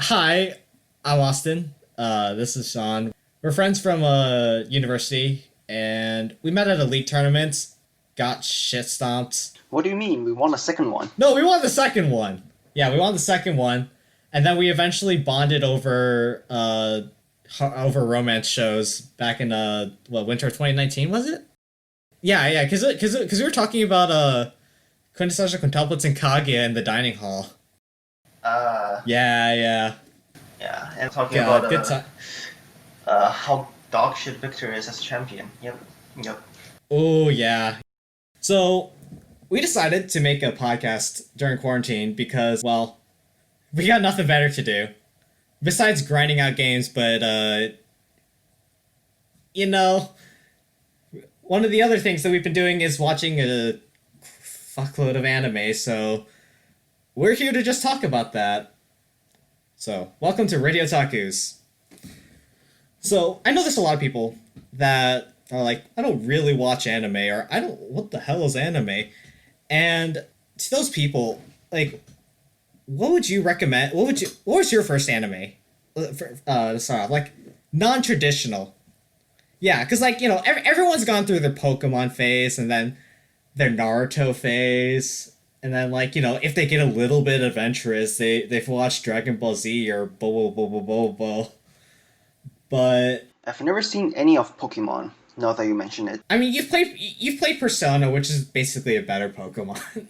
Hi, I'm Austin. This is Sean. We're friends from university, and we met at a league tournament. Got shit stomped. What do you mean? We won a second one. No, we won the second one. Yeah, we won the second one, and then we eventually bonded over romance shows back in winter of 2019 was it? Yeah, because we were talking about quintessential quintuplets and Kaguya in the dining hall. Uh, Yeah. yeah, and talking God, about good time. how dog shit Victor is as a champion. Yep. Oh yeah. So we decided to make a podcast during quarantine because, well, we got nothing better to do besides grinding out games. But you know, one of the other things that we've been doing is watching a fuckload of anime. So we're here to just talk about that. So welcome to RadiOtakus. So I know there's a lot of people that are like, I don't really watch anime, or I don't. What the hell is anime? And to those people, like, what would you recommend? What was your first anime? To start off, like, non-traditional. Yeah, because, like, everyone's gone through their Pokemon phase, and then their Naruto phase, and then, like, if they get a little bit adventurous, they've watched Dragon Ball Z or Bo. But I've never seen any of Pokemon. Now that you mention it, I mean, you've played Persona, which is basically a better Pokemon.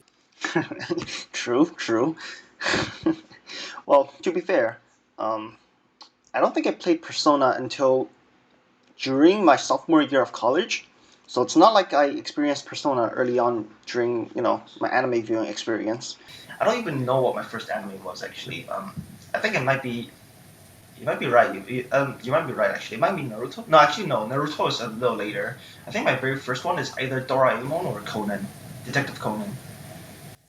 true. Well, to be fair, um, I don't think I played Persona until during my sophomore year of college. So it's not like I experienced Persona early on during my anime viewing experience. I don't even know what my first anime was actually. I think it might be. You might be right. You might be right actually. It might be Naruto. No, actually no. Naruto is a little later. I think my very first one is either Doraemon or Conan, Detective Conan.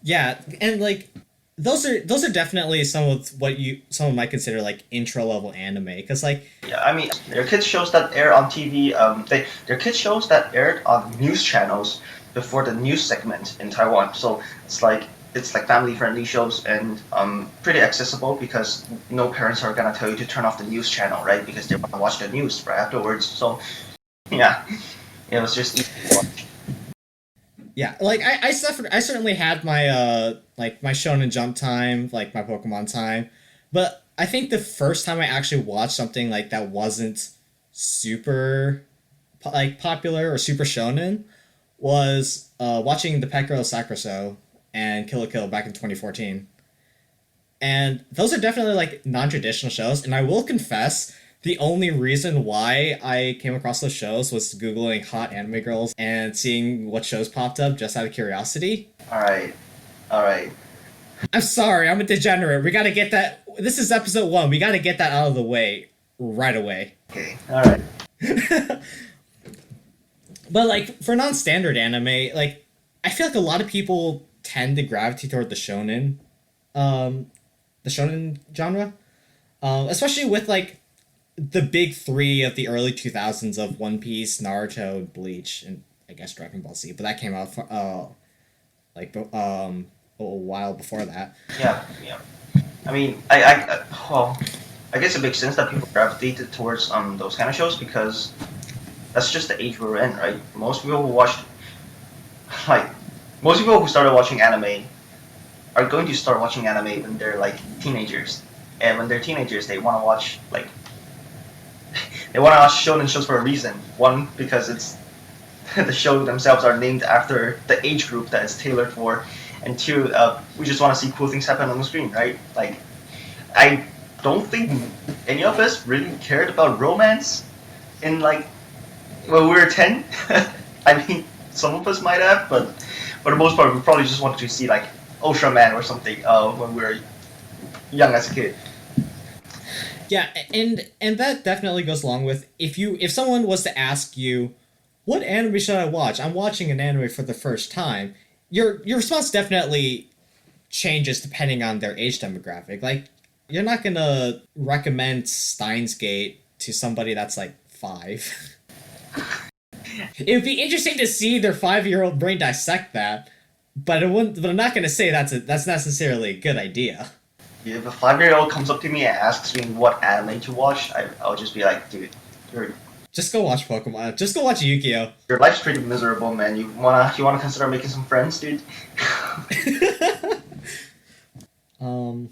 Yeah, and like those are definitely some of my consider like intro level anime because like Yeah, I mean, there are kids shows that air on TV. There are kids shows that aired on news channels before the news segment in Taiwan. So it's like family friendly shows and pretty accessible because no parents are gonna tell you to turn off the news channel, right? Because they want to watch the news right afterwards. So yeah, it was just easy to watch. yeah, like I certainly had my like my Shonen Jump time, like my Pokemon time, but I think the first time I actually watched something like that wasn't super like popular or super shonen was watching the Pet Girl Sakurai and Kill la Kill back in 2014. And those are definitely like non-traditional shows, and I will confess the only reason why I came across those shows was googling hot anime girls and seeing what shows popped up just out of curiosity. All right. I'm sorry, I'm a degenerate. We got to get that. This is episode 1. We got to get that out of the way right away. Okay. All right. But like for non-standard anime, like I feel like a lot of people tend to gravitate toward um, the shonen genre, especially with like the big three of the early 2000s of One Piece, Naruto, Bleach, and I guess Dragon Ball Z. But that came out for, a while before that. Yeah. I mean, well, I guess it makes sense that people gravitated towards those kind of shows because that's just the age we're in, right? Like most people who started watching anime are going to start watching anime when they're like teenagers, and when they're teenagers, they want to watch shonen shows for a reason. One, because it's the show themselves are named after the age group that it's tailored for, and two, we just want to see cool things happen on the screen, right? Like, I don't think any of us really cared about romance in like when we were 10. I mean, some of us might have, but for the most part, we probably just wanted to see like Ultraman or something when we were young as a kid. Yeah, and that definitely goes along with if someone was to ask you, what anime should I watch? I'm watching an anime for the first time. Your response definitely changes depending on their age demographic. Like you're not gonna recommend Steins Gate to somebody that's like 5. It would be interesting to see their 5-year-old brain dissect that, but it wouldn't. But I'm not gonna say that's necessarily a good idea. If a 5-year-old comes up to me and asks me what anime to watch, I'll just be like, dude, your Just go watch Pokemon. Just go watch Yu-Gi-Oh. your life's pretty miserable, man. You wanna consider making some friends, dude? Oh,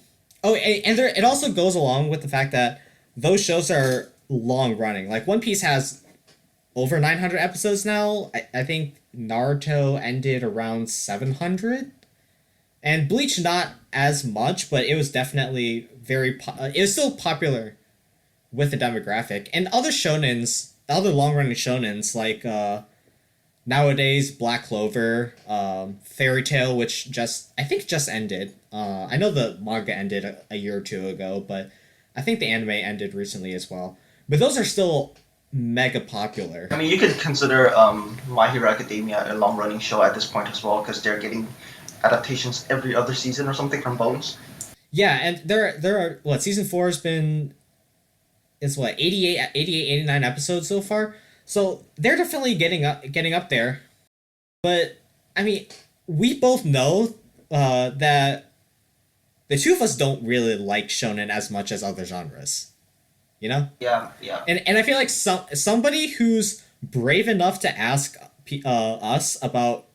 and there, it also goes along with the fact that those shows are long running. Like One Piece has over 900 episodes now. I think Naruto ended around 700, and Bleach not as much, but it was definitely it was still popular with the demographic. And other shonens, other long running shonens like nowadays Black Clover, Fairy Tail, which just I think just ended. I know the manga ended a year or two ago, but I think the anime ended recently as well. But those are still mega popular. I mean, you could consider My Hero Academia a long-running show at this point as well, because they're getting adaptations every other season or something from Bones. Yeah, and there are what season 4 has been is what 89 episodes so far. So they're definitely getting up there. But I mean, we both know that the two of us don't really like shonen as much as other genres. You know? Yeah, yeah. And I feel like somebody who's brave enough to ask us about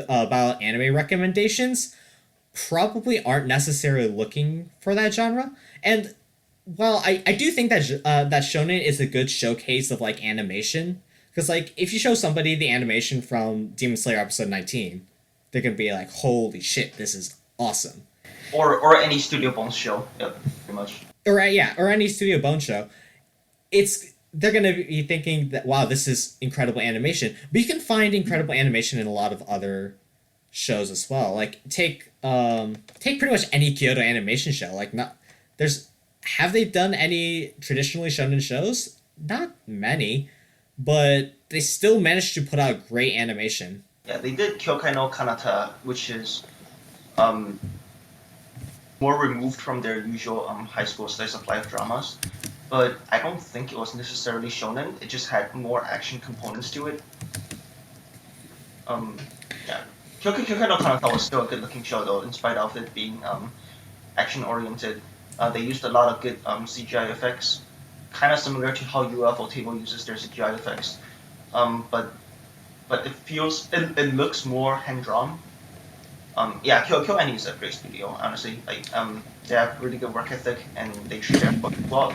anime recommendations probably aren't necessarily looking for that genre. And while I do think that that shonen is a good showcase of like animation, because like if you show somebody the animation from Demon Slayer episode 19, they're gonna be like, "Holy shit, this is awesome!" Or any Studio Bones show. Yep, pretty much. Or yeah, or any Studio Bone show. They're gonna be thinking that wow, this is incredible animation. But you can find incredible animation in a lot of other shows as well. Like take pretty much any Kyoto animation show. Like not there's have they done any traditionally shonen shows? Not many, but they still managed to put out great animation. Yeah, they did Kyokai no Kanata, which is um, more removed from their usual high school slice of life dramas. But I don't think it was necessarily shonen. It just had more action components to it. Um, yeah, Kyokai no Kanata was still a good-looking show though, in spite of it being action-oriented. They used a lot of good CGI effects, kind of similar to how UFO Table uses their CGI effects. But it looks more hand-drawn. Yeah, KyoAni is a great studio, honestly. Like, they have really good work ethic and they treat their book well.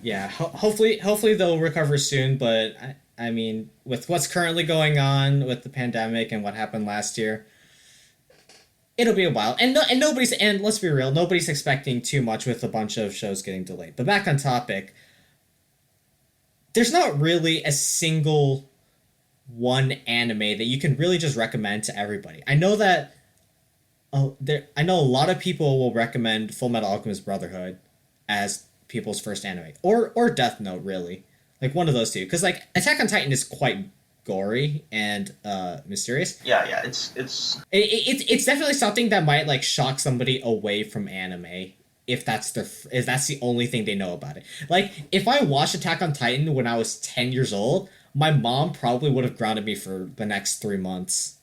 Yeah, hopefully they'll recover soon. But I mean, with what's currently going on with the pandemic and what happened last year, it'll be a while. And nobody's and let's be real, nobody's expecting too much with a bunch of shows getting delayed. But back on topic, there's not really a single one anime that you can really just recommend to everybody. I know that I know a lot of people will recommend Full Metal Alchemist Brotherhood as people's first anime, or Death Note, really, like one of those two. Because like Attack on Titan is quite gory and mysterious. Yeah, It's definitely something that might like shock somebody away from anime if that's the only thing they know about it. Like if I watched Attack on Titan when I was 10 years old, my mom probably would have grounded me for the next 3 months.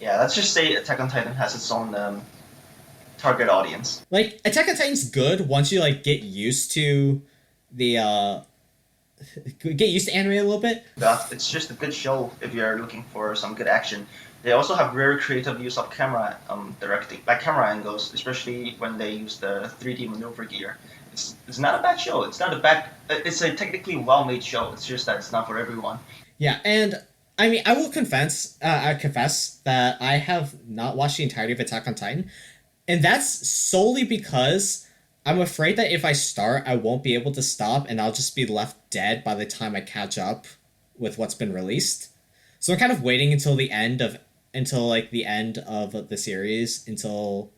yeah. Let's just say Attack on Titan has its own target audience. Like Attack on Titan's good once you like get used to the get used to anime a little bit. It's just a good show if you're looking for some good action. They also have very creative use of camera directing, like camera angles, especially when they use the 3D maneuver gear. It's not a bad show. It's not a bad. It's a technically well-made show. It's just that it's not for everyone. Yeah, and I mean, I confess that I have not watched the entirety of Attack on Titan, and that's solely because I'm afraid that if I start, I won't be able to stop, and I'll just be left dead by the time I catch up with what's been released. So I'm kind of waiting until like the end of the series so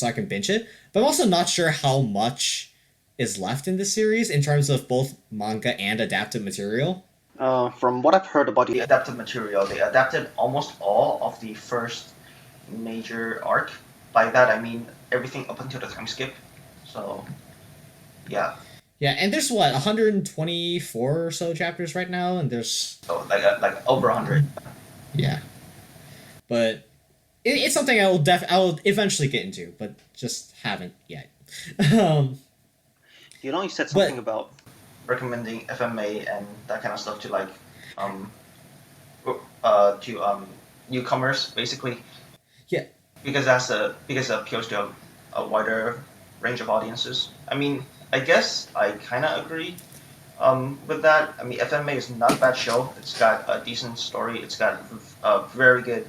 I can binge it. But I'm also not sure how much is left in the series in terms of both manga and adapted material. From what I've heard about the adapted material, they adapted almost all of the first major arc. By that I mean everything up until the time skip. So, yeah. Yeah, and there's what 124 or so chapters right now, and there's So like over 100. yeah, but it's something I will eventually get into, but just haven't yet. um, You know, you said something but about recommending FMA and that kind of stuff to like um to newcomers basically yeah, because it appeals to a wider range of audiences. I mean, I guess I kind of agree with that. I mean, FMA is not a bad show. It's got a decent story. It's got a very good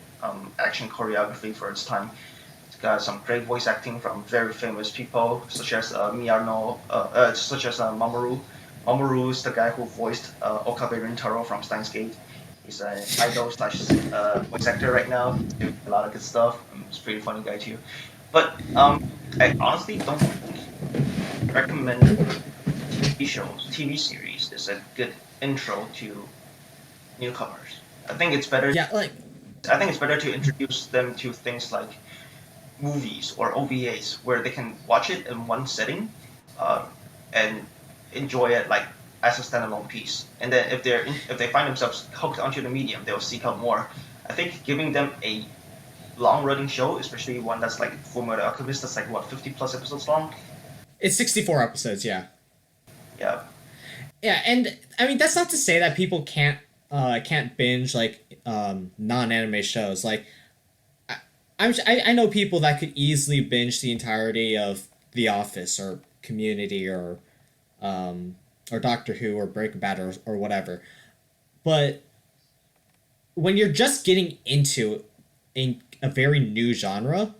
action choreography for its time. It's got some great voice acting from very famous people, such as such as Mamoru. Mamoru is the guy who voiced Okabe Rintaro from Steins Gate. He's an idol slash voice actor right now, doing a lot of good stuff. He's a pretty funny guy too. But I honestly don't think recommending TV shows, TV series is a good intro to newcomers. I think it's better. yeah, like I think it's better to introduce them to things like movies or OVAs where they can watch it in one setting, uh, and enjoy it like as a standalone piece. And then if they find themselves hooked onto the medium, they'll seek out more. I think giving them a long running show, especially one that's like Fullmetal Alchemist, that's like what 50 plus episodes long. it's 64 episodes. Yeah, Yeah, yeah, and I mean that's not to say that people can't binge like non anime shows. Like I know people that could easily binge the entirety of The Office or Community or Doctor Who or Breaking Bad or whatever. But when you're just getting into a very new genre,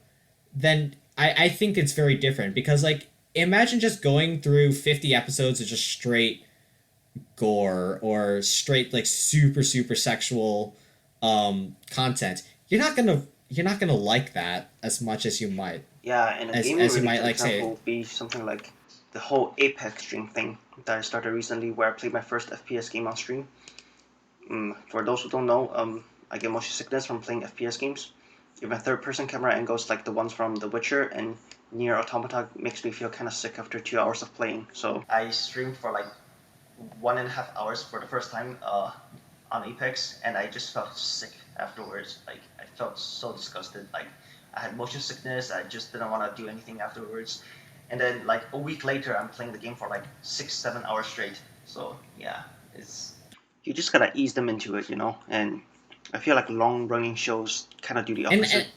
then I think it's very different because like imagine just going through 50 episodes of just straight gore or straight like super sexual content. You're not gonna like that as much as you might yeah, and a as gaming you might related like example say. would be something like the whole Apex stream thing that I started recently, where I played my first FPS game on stream. For those who don't know, I get motion sickness from playing FPS games. Even third-person camera angles like the ones from The Witcher and Nier Automata makes me feel kind of sick after 2 hours of playing. So I streamed for like 1.5 hours for the first time on Apex, and I just felt sick afterwards. Like I felt so disgusted. Like I had motion sickness. I just didn't want to do anything afterwards. And then like a week later, I'm playing the game for like 6-7 hours straight. So yeah, it's you just gotta ease them into it, you know. And I feel like long running shows kind of do the And, opposite.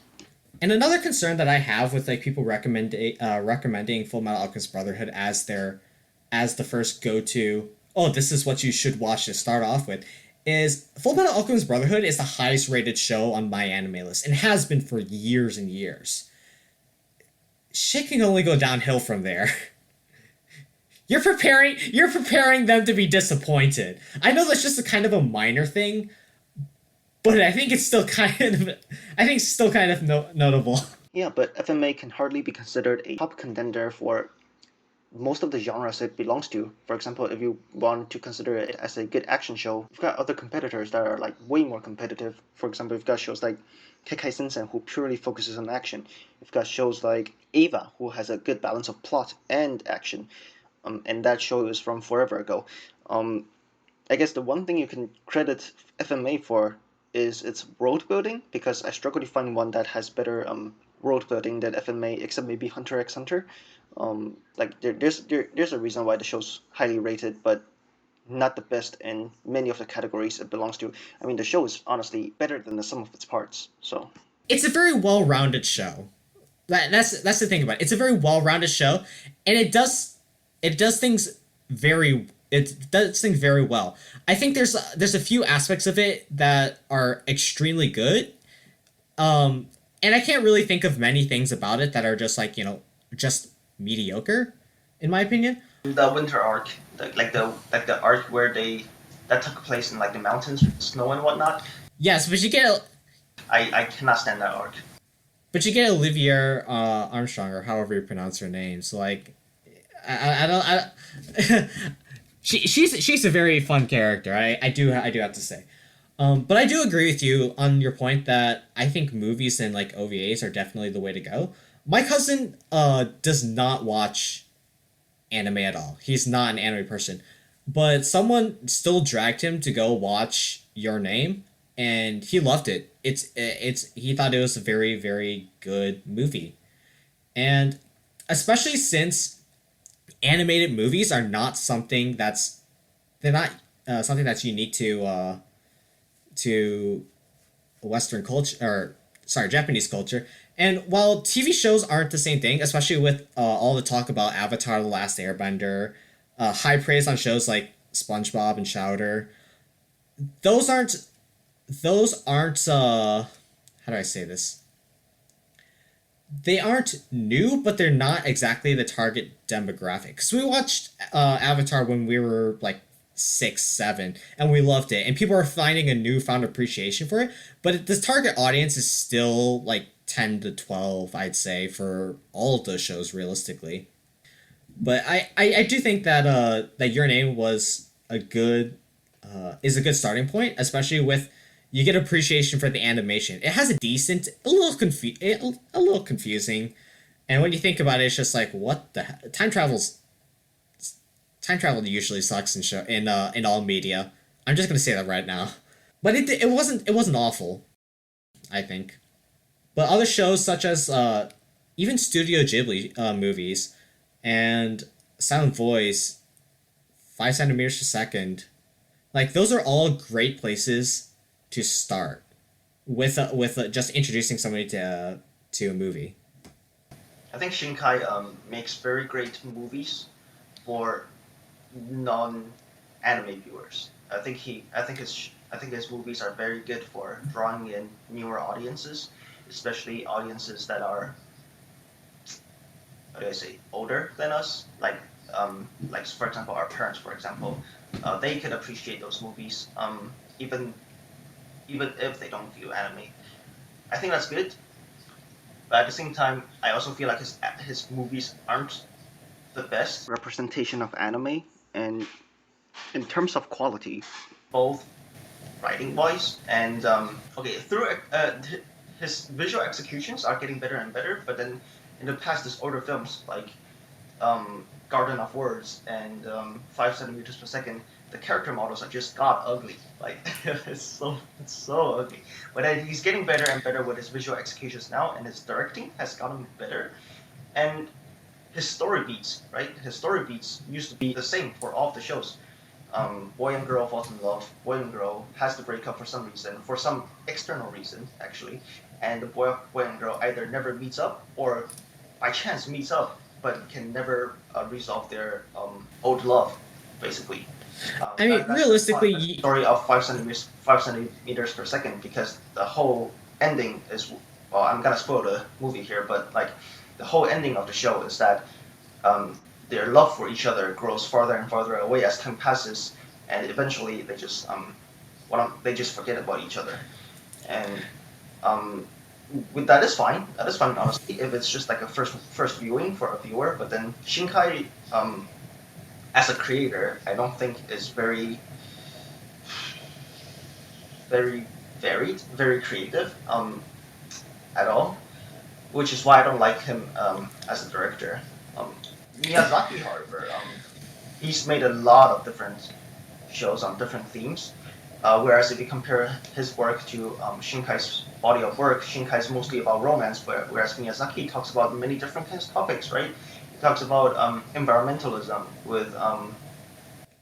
and another concern that I have with like people recommending Full Metal Alchemist Brotherhood as the first go to, oh, this is what you should watch to start off with, is Full Metal Alchemist Brotherhood is the highest rated show on my anime list and has been for years and years. Shit can only go downhill from there. You're preparing them to be disappointed. I know that's just a kind of a minor thing, but I think it's still kind of I think it's still kind of notable. Yeah, but FMA can hardly be considered a top contender for most of the genres it belongs to. For example, if you want to consider it as a good action show, you've got other competitors that are like way more competitive. For example, you've got shows like Kekai Sensen, who purely focuses on action. You've got shows like Ava, who has a good balance of plot and action. And that show is from forever ago. Um, I guess the one thing you can credit FMA for is its world building, because I struggle to find one that has better world building than FMA, except maybe Hunter x Hunter. Like there's a reason why the show's highly rated, but not the best in many of the categories it belongs to. I mean, the show is honestly better than the sum of its parts. So It's a very well-rounded show. That's the thing about it. It's a very well-rounded show, and it does things very well. I think there's a few aspects of it that are extremely good. And I can't really think of many things about it that are just like just mediocre, in my opinion. the winter arc, the arc where they that took place in like the mountains, with snow and whatnot. Yes, I cannot stand that arc. but you get Olivia Armstrong or however you pronounce her name. So like, I don't she's a very fun character. I do have to say. But I do agree with you on your point that I think movies and like OVAs are definitely the way to go. My cousin does not watch anime at all. He's not an anime person. But someone still dragged him to go watch Your Name, and he loved it. It's he thought it was a very very good movie, and especially since animated movies are not something that's they're not something that's unique to Western culture or sorry Japanese culture. And while TV shows aren't the same thing, especially with all the talk about Avatar: The Last Airbender, high praise on shows like SpongeBob and Chowder, those aren't how do I say this? They aren't new, but they're not exactly the target demographic. Because we watched Avatar when we were like 6, 7, and we loved it, and people are finding a newfound appreciation for it. But the target audience is still like 10 to 12, I'd say, for all of those shows realistically. But I do think that that Your Name was a good is a good starting point, especially with you get appreciation for the animation. It has a decent, a little confusing, and when you think about it, it's just like what the time travel usually sucks in all media. I'm just gonna say that right now, but it wasn't awful, I think. But other shows such as even Studio Ghibli movies and Silent Voice, 5 centimeters per second, like those are all great places to start with just introducing somebody to a movie. I think Shinkai makes very great movies for non-anime viewers. I think his movies are very good for drawing in newer audiences, especially audiences that are, how do I say, older than us. Like for example, our parents, for example, they can appreciate those movies, even even if they don't view anime. I think that's good, but at the same time, I also feel like his movies aren't the best representation of anime, and in terms of quality, both writing wise and okay through his visual executions are getting better and better. But then in the past, his older films like Garden of Words and 5 centimeters per second, the character models are just god ugly. Like it's so ugly. But he's getting better and better with his visual executions now, and his directing has gotten better. And his story beats, right? His story beats used to be the same for all of the shows. Boy and girl falls in love. Boy and girl has to break up for some reason, for some external reason actually, and the boy and girl either never meets up or by chance meets up, but can never resolve their old love, basically. I mean, realistically, the story of 5 centimeters per second, because the whole ending is, well, I'm gonna spoil the movie here, but like the whole ending of the show is that their love for each other grows farther and farther away as time passes, and eventually they just forget about each other, and with that is fine. That is fine, honestly, if it's just like a first viewing for a viewer. But then Shinkai, as a creator, I don't think is very varied, very creative at all, which is why I don't like him as a director. Miyazaki, however, he's made a lot of different shows on different themes. Whereas if you compare his work to Shinkai's body of work, Shinkai's mostly about romance, whereas Miyazaki talks about many different kinds of topics, right? He talks about environmentalism with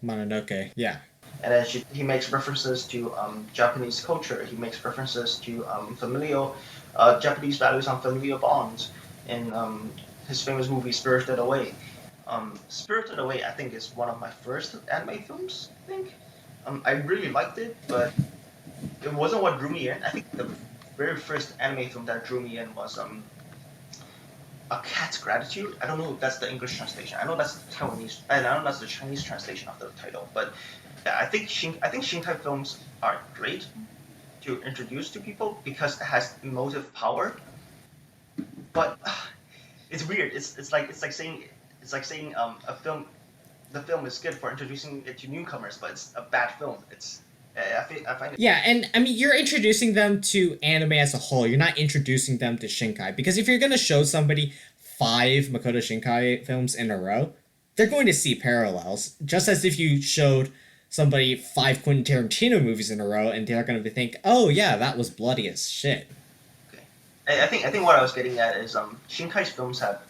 Mononoke, yeah. and then he makes references to Japanese culture. He makes references to familial Japanese values on familial bonds in his famous movie Spirited Away. Spirited Away, I think, is one of my first anime films. I think I really liked it, but it wasn't what drew me in. I think the very first anime film that drew me in was A Cat's Gratitude. I don't know if that's the English translation. I know that's the Taiwanese, and I know that's the Chinese translation of the title. But yeah, I think Shinkai films are great to introduce to people because it has emotive power. But it's weird. It's like saying a film, the film is good for introducing it to newcomers, but it's a bad film. I find it. Yeah, and I mean, you're introducing them to anime as a whole. You're not introducing them to Shinkai. Because if you're going to show somebody 5 Makoto Shinkai films in a row, they're going to see parallels. Just as if you showed somebody 5 Quentin Tarantino movies in a row, and they're going to think, oh yeah, that was bloody as shit. Okay. I think what I was getting at is Shinkai's films have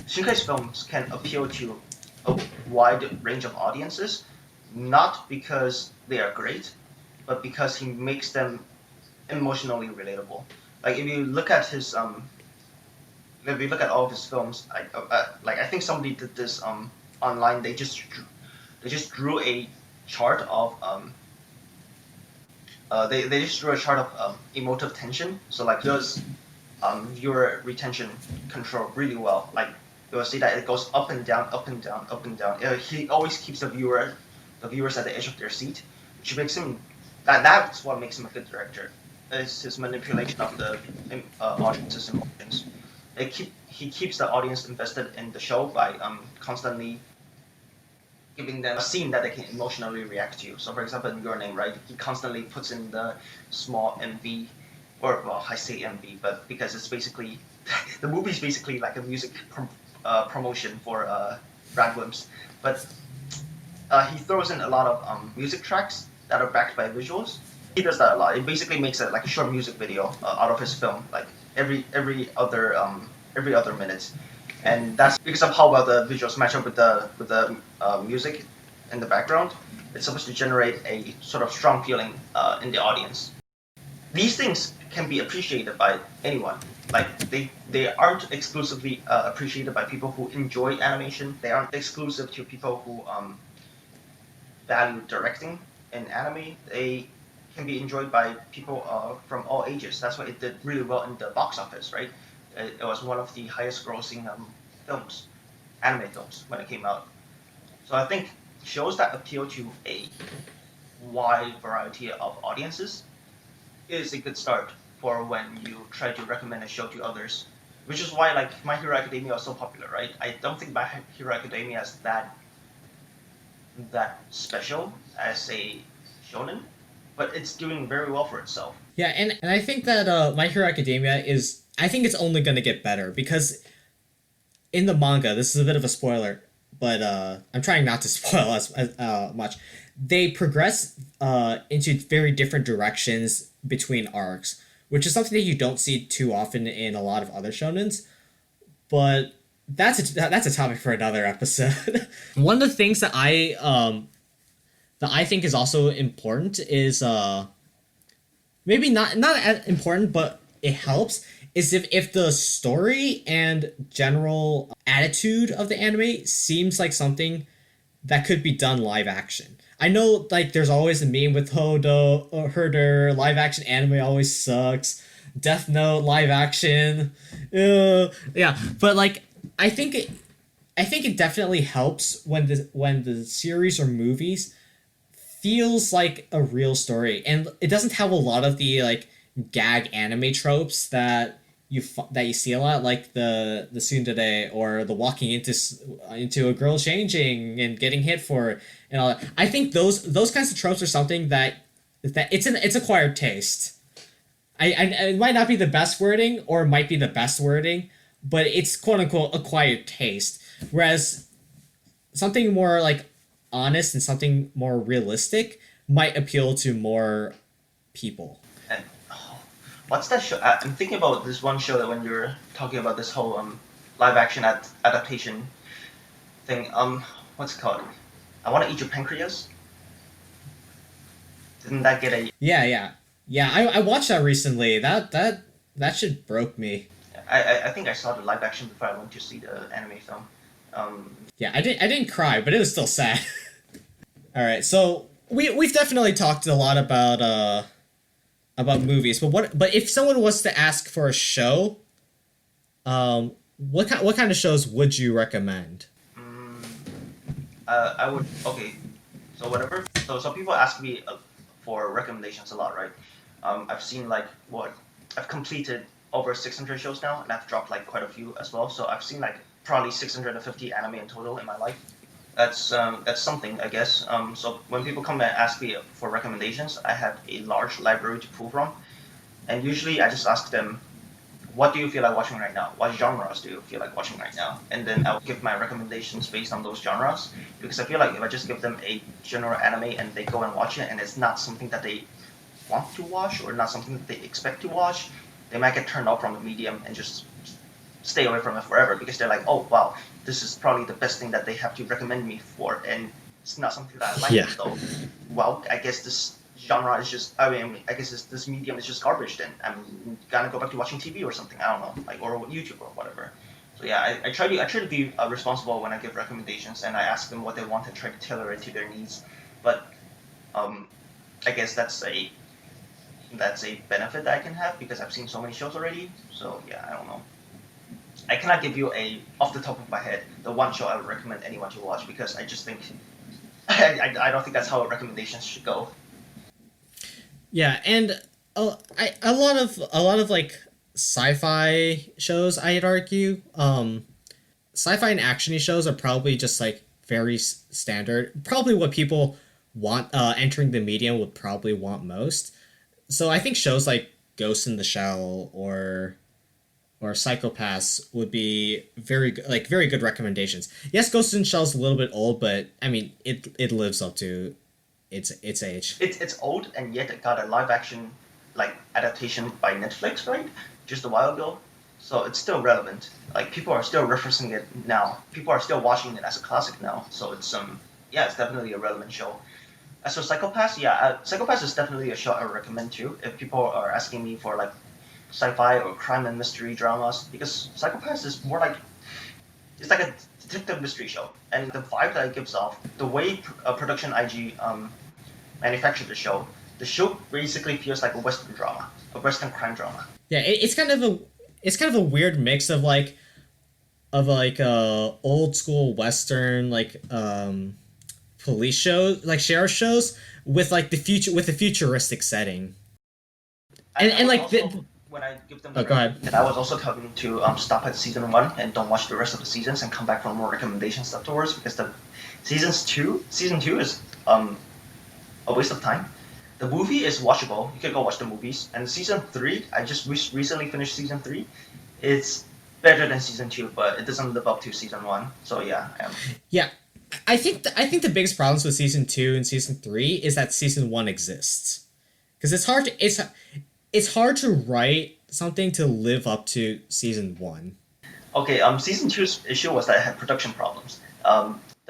Shinkai's films can appeal to a wide range of audiences, not because they are great, but because he makes them emotionally relatable. Like if you look at all of his films, I think somebody did this online. They just drew a chart of they just drew a chart of emotive tension. So like does viewer retention control really well. Like you will see that it goes up and down, up and down, up and down. He always keeps the viewers at the edge of their seat, which makes him that's what makes him a good director. Is his manipulation of the audience's emotions. He keeps the audience invested in the show by constantly giving them a scene that they can emotionally react to. So, for example, in Your Name, right, he constantly puts in the small MV, or well, I say MV, but because it's basically the movie's basically like a music promotion for Radwimps, but he throws in a lot of music tracks that are backed by visuals. He does that a lot. It basically makes it like a short music video out of his film, like every other minute, and that's because of how well the visuals match up with the music in the background. It's supposed to generate a sort of strong feeling in the audience. These things can be appreciated by anyone. Like they aren't exclusively appreciated by people who enjoy animation. They aren't exclusive to people who value directing in anime. They can be enjoyed by people from all ages. That's why it did really well in the box office, right? It was one of the highest grossing films, anime films, when it came out. So I think shows that appeal to a wide variety of audiences is a good start for when you try to recommend a show to others. Which is why like My Hero Academia was so popular, right? I don't think My Hero Academia is that special as a shonen, but it's doing very well for itself. Yeah, and I think that My Hero Academia is, I think it's only going to get better because in the manga, this is a bit of a spoiler, but I'm trying not to spoil as much. They progress into very different directions between arcs, which is something that you don't see too often in a lot of other shonens. But that's a topic for another episode. One of the things that I think is also important is maybe not as important, but it helps is if the story and general attitude of the anime seems like something that could be done live action. I know like there's always a meme with Hodo or Herder live action anime always sucks. Death Note live action. Yeah, but like I think it definitely helps when the series or movies feels like a real story and it doesn't have a lot of the like gag anime tropes that you see a lot, like the tsundere or the walking into a girl changing and getting hit for it and all that. I think those kinds of tropes are something that it's acquired taste. It might not be the best wording or it might be the best wording, but it's quote unquote acquired taste. Whereas something more like honest and something more realistic might appeal to more people. And what's that show? I'm thinking about this one show that when you're talking about this whole live action adaptation thing. What's it called? I Want to Eat Your Pancreas. Didn't that get a? Yeah. I watched that recently. That shit broke me. I think I saw the live action before I went to see the anime film. Yeah, I didn't cry, but it was still sad. All right, so we've definitely talked a lot about movies, but if someone was to ask for a show, what kind of shows would you recommend? I would So whatever. So people ask me for recommendations a lot, right? I've seen I've completed over 600 shows now, and I've dropped like quite a few as well. So I've seen like probably 650 anime in total in my life. That's something, I guess. So when people come and ask me for recommendations, I have a large library to pull from, and usually I just ask them, what do you feel like watching right now? What genres do you feel like watching right now? And then I'll give my recommendations based on those genres, because I feel like if I just give them a general anime and they go and watch it and it's not something that they want to watch or not something that they expect to watch, they might get turned off from the medium and just stay away from it forever, because they're like, oh wow, this is probably the best thing that they have to recommend me for, and it's not something that I like. Yeah. So, well, I guess this genre is just, I mean, I guess this medium is just garbage then. I'm gonna go back to watching TV or something, I don't know, like, or YouTube or whatever. So yeah, I try to be responsible when I give recommendations, and I ask them what they want and try to tailor it to their needs. But I guess that's a benefit that I can have because I've seen so many shows already. So yeah, I don't know. I cannot give you off the top of my head, the one show I would recommend anyone to watch, because I just think I don't think that's how recommendations should go. Yeah, and a lot of like sci-fi shows, I'd argue, sci-fi and actiony shows are probably just like very standard. Probably what people want entering the medium would probably want most. So I think shows like Ghost in the Shell or Psychopaths would be very good recommendations. Yes, Ghost in the Shell is a little bit old, but I mean it lives up to its age. It's old, and yet it got a live action like adaptation by Netflix, right? Just a while ago. So it's still relevant. Like, people are still referencing it now. People are still watching it as a classic now. So it's yeah, it's definitely a relevant show. As for Psychopaths, yeah, Psychopaths is definitely a show I would recommend too. If people are asking me for like sci-fi or crime and mystery dramas, because Psychopaths is more like, it's like a detective mystery show, and the vibe that it gives off, the way production IG manufactured the show basically feels like a Western drama, a Western crime drama. Yeah, it's kind of a weird mix of like old school Western like police shows, like sheriff shows with like the futuristic setting. And like also, when I give them, oh, go ahead. And I was also telling to stop at season 1 and don't watch the rest of the seasons and come back for more recommendations afterwards, because the season 2 is a waste of time. The movie is watchable. You can go watch the movies. And season 3, I just recently finished season 3. It's better than season 2, but it doesn't live up to season 1. So yeah. Yeah, I think the biggest problems with season 2 and season 3 is that season 1 exists, because it's hard to write something to live up to season 1. Okay. Season 2's issue was that it had production problems.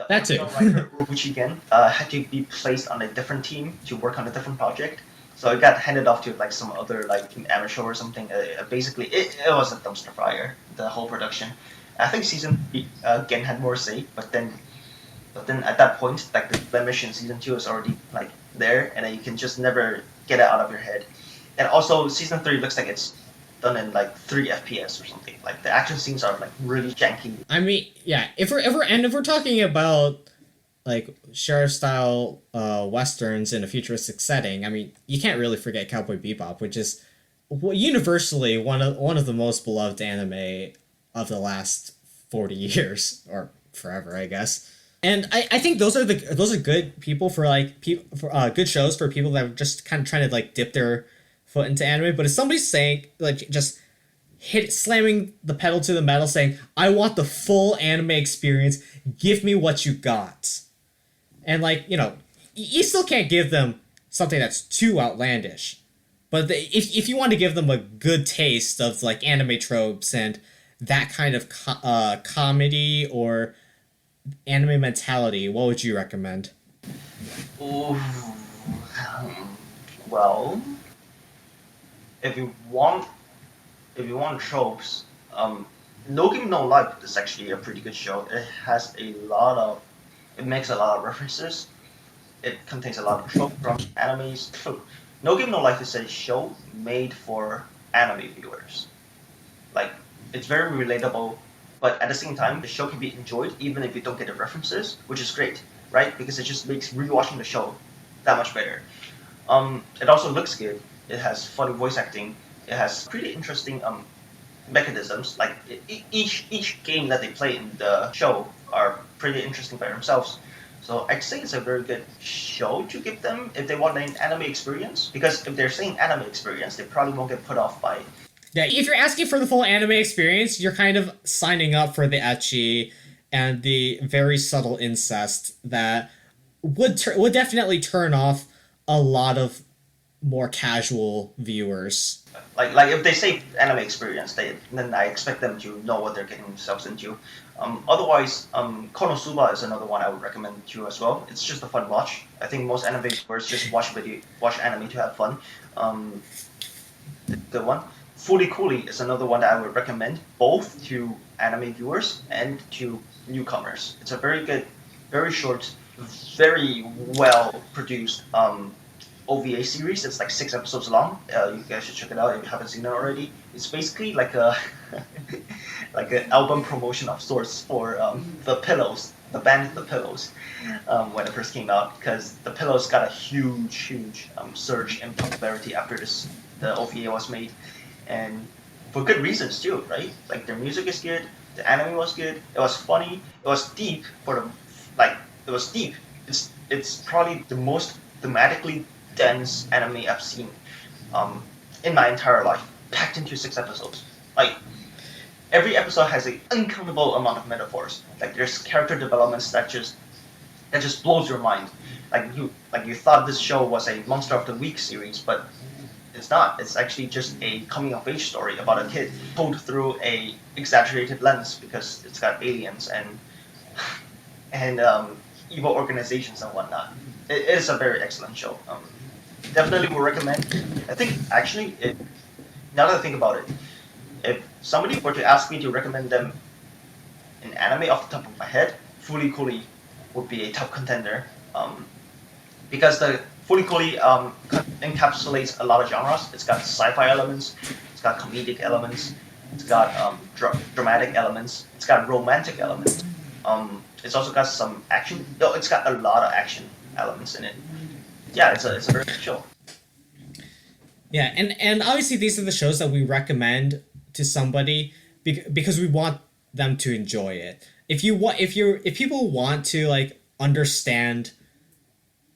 That too. Writer Uguchi Gen had to be placed on a different team to work on a different project, so it got handed off to like some other like amateur or something. Basically, it was a dumpster fire, the whole production. I think season Gen had more say, but then at that point, like, the blemish in season 2 is already like there, and then you can just never get it out of your head. And also, season 3 looks like it's done in like 3 FPS or something. Like, the action scenes are like really janky. I mean, yeah, if we're talking about like sheriff style westerns in a futuristic setting, I mean, you can't really forget Cowboy Bebop, which is universally one of the most beloved anime of the last 40 years or forever, I guess. And I think those are good people for like good shows for people that are just kind of trying to like dip their foot into anime. But if somebody's saying like just slamming the pedal to the metal, saying, I want the full anime experience, give me what you got, and like, you still can't give them something that's too outlandish, but if you want to give them a good taste of like anime tropes and that kind of comedy or anime mentality, what would you recommend? Ooh, well, if you want tropes, No Game No Life is actually a pretty good show. It makes a lot of references. It contains a lot of tropes from animes. No Game No Life is a show made for anime viewers. Like, it's very relatable, but at the same time, the show can be enjoyed even if you don't get the references, which is great, right? Because it just makes rewatching the show that much better. It also looks good. It has funny voice acting. It has pretty interesting mechanisms. Like, each game that they play in the show are pretty interesting by themselves. So I'd say it's a very good show to give them if they want an anime experience. Because if they're saying anime experience, they probably won't get put off by Yeah, if you're asking for the full anime experience, you're kind of signing up for the ecchi and the very subtle incest that would definitely turn off a lot of more casual viewers. Like if they say anime experience, then I expect them to know what they're getting themselves into. Otherwise, Konosuba is another one I would recommend to you as well. It's just a fun watch. I think most anime viewers just watch anime to have fun. Um, the one. Fully Cooley is another one that I would recommend both to anime viewers and to newcomers. It's a very good, very short, very well produced OVA series. It's like 6 episodes long. You guys should check it out if you haven't seen it already. It's basically like a like an album promotion of sorts for the Pillows, the band The Pillows, when it first came out, because The Pillows got a huge surge in popularity after the OVA was made, and for good reasons too, right? Like their music is good, the anime was good, it was funny, it was deep for the like it was deep. It's probably the most thematically dense anime I've seen in my entire life, packed into 6 episodes. Like every episode has an uncountable amount of metaphors. Like there's character developments that just blows your mind. Like you thought this show was a Monster of the Week series, but it's not. It's actually just a coming of age story about a kid told through a exaggerated lens because it's got aliens and evil organizations and whatnot. It is a very excellent show. Definitely would recommend. I think actually, now that I think about it, if somebody were to ask me to recommend them an anime off the top of my head, Fooly Cooly would be a top contender. Because the Fooly Cooly encapsulates a lot of genres. It's got sci-fi elements, it's got comedic elements, it's got dramatic elements, it's got romantic elements. It's also got some action. No, it's got a lot of action elements in it. Yeah, it's a very good show. Yeah, and obviously these are the shows that we recommend to somebody because we want them to enjoy it. If people want to like understand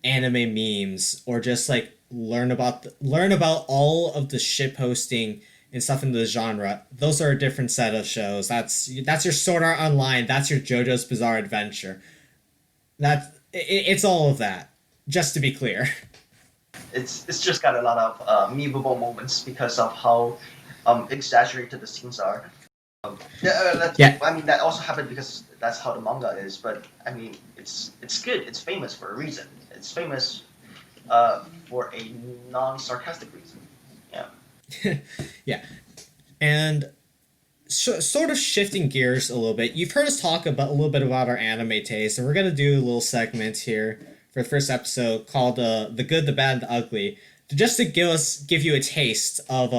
anime memes or just like learn about all of the shit posting and stuff in the genre, those are a different set of shows. That's your Sword Art Online, that's your JoJo's Bizarre Adventure. It's all of that. Just to be clear. It's just got a lot of memeable moments because of how exaggerated the scenes are. Yeah. I mean, that also happened because that's how the manga is. But I mean, it's good. It's famous for a reason. It's famous for a non-sarcastic reason. Yeah. Yeah. And sort of shifting gears a little bit, you've heard us talk about a little bit about our anime taste, and we're gonna do a little segment here for the first episode called "The Good, the Bad, and the Ugly," just to give you a taste of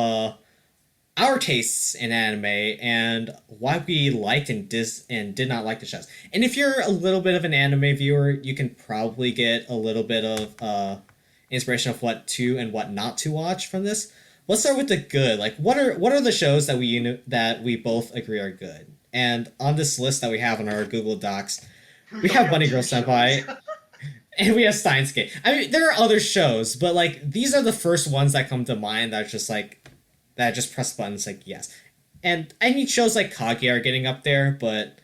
our tastes in anime and why we liked and did not like the shows. And if you're a little bit of an anime viewer, you can probably get a little bit of inspiration of what to and what not to watch from this. Let's start with the good. Like, what are the shows that we both agree are good? And on this list that we have on our Google Docs, we have Bunny Girl Senpai, and we have Steins Gate. I mean, there are other shows, but like these are the first ones that come to mind that are just like that just press buttons like yes. And I mean shows like Kage are getting up there, but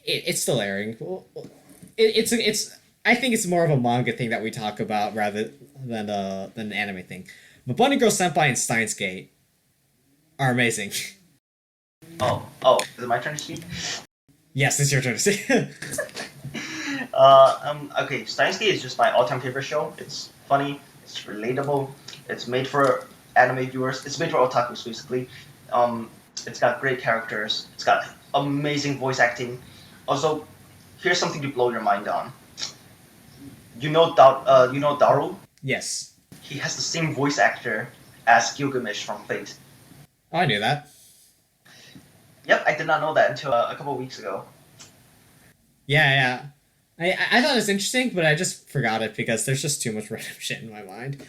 it's still airing. It's I think it's more of a manga thing that we talk about rather than an anime thing. But Bunny Girl Senpai and Steins Gate are amazing. Oh, is it my turn to speak? Yes, it's your turn to speak. Okay, Steins Gate is just my all-time favorite show. It's funny, it's relatable, it's made for anime viewers, it's made for otakus basically. It's got great characters, it's got amazing voice acting. Also, here's something to blow your mind on. You know Daru? Yes. He has the same voice actor as Gilgamesh from Fate. Oh, I knew that. Yep, I did not know that until a couple of weeks ago. Yeah. I thought it was interesting, but I just forgot it because there's just too much random shit in my mind.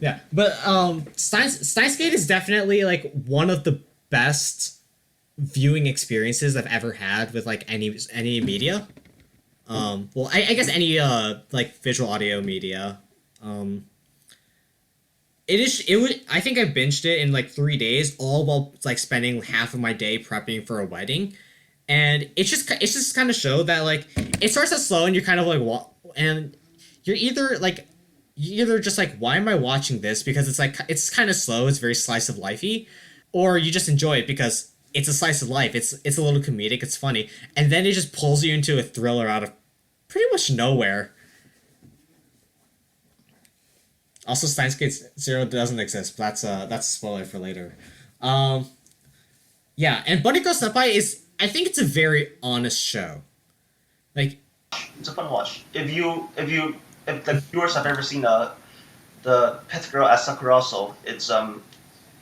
Yeah, but Steins Gate is definitely like one of the best viewing experiences I've ever had with like any media. Well, I guess any like visual audio media. It is. It would. I think I binged it in like 3 days, all while like spending half of my day prepping for a wedding, and it's just kind of show that like it starts out slow and you're kind of like what, and you're either like you either just like why am I watching this because it's like it's kind of slow, it's very slice of lifey, or you just enjoy it because it's a slice of life. It's a little comedic, it's funny, and then it just pulls you into a thriller out of pretty much nowhere. Also, Steins Gate Zero doesn't exist. But that's a spoiler for later. Um, yeah, and Bunny Girl Senpai is. I think it's a very honest show. Like, It's a fun watch. If the viewers have ever seen the Pet Girl as Sakuraso, it's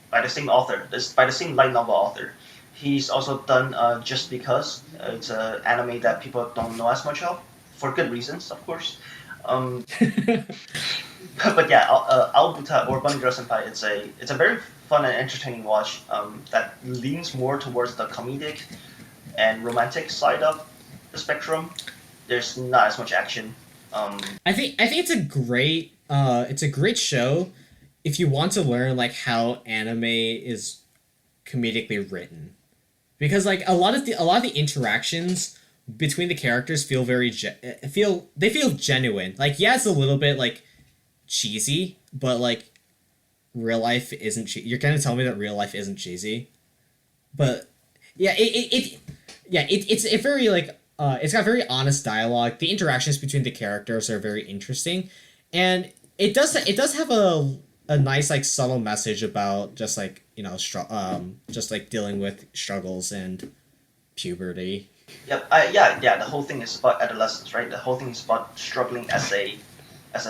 by the same author. It's by the same light novel author. He's also done Just Because. It's an anime that people don't know as much of, for good reasons, of course. Um, but yeah, Albuta or Bunny Girl Senpai, it's a very fun and entertaining watch that leans more towards the comedic and romantic side of the spectrum. There's not as much action. I think it's a great show if you want to learn like how anime is comedically written, because like a lot of the interactions between the characters feel feel genuine. Like yeah, it's a little bit like cheesy, but like real life isn't. You're gonna tell me that real life isn't cheesy, but yeah, it's a very like it's got very honest dialogue. The interactions between the characters are very interesting, and it does have a nice like subtle message about just like just like dealing with struggles and puberty. Yep. Yeah. The whole thing is about adolescence, right? The whole thing is about struggling as a